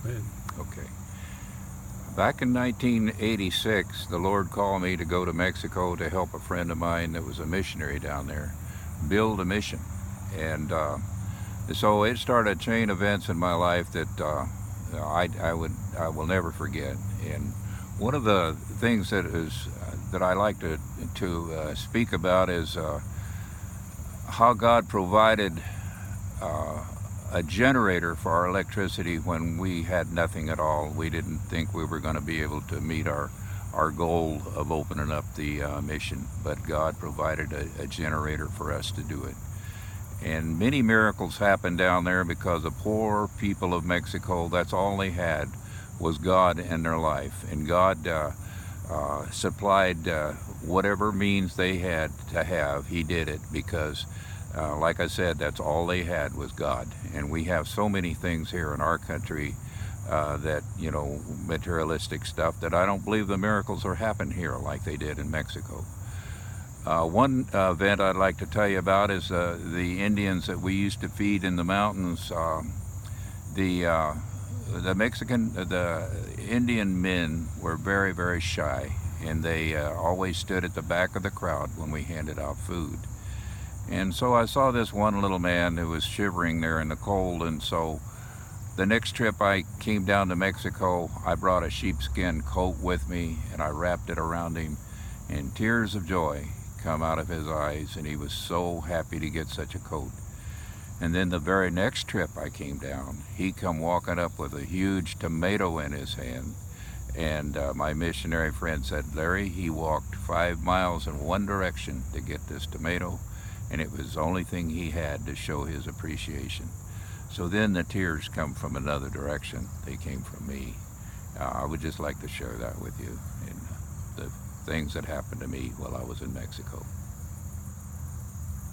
Go ahead. Okay. Back in 1986, the Lord called me to go to Mexico to help a friend of mine that was a missionary down there build a mission. And so it started a chain of events in my life that I will never forget. And one of the things that I like to speak about is how God provided uh, a generator for our electricity when we had nothing at all. We didn't think we were going to be able to meet our goal of opening up the mission, but God provided a generator for us to do it. And many miracles happened down there because the poor people of Mexico, that's all they had was God in their life. And God supplied whatever means they had to have. He did it because, like I said, that's all they had was God. And we have so many things here in our country that, materialistic stuff, that I don't believe the miracles are happening here like they did in Mexico. One event I'd like to tell you about is the Indians that we used to feed in the mountains. The the Indian men were very, very shy, and they always stood at the back of the crowd when we handed out food. And so I saw this one little man who was shivering there in the cold, and so the next trip I came down to Mexico, I brought a sheepskin coat with me, and I wrapped it around him, and tears of joy come out of his eyes, and he was so happy to get such a coat. And then the very next trip I came down, he come walking up with a huge tomato in his hand. And my missionary friend said, Larry, he walked 5 miles in one direction to get this tomato, and it was the only thing he had to show his appreciation. So then the tears come from another direction. They came from me. I would just like to share that with you, and the things that happened to me while I was in Mexico.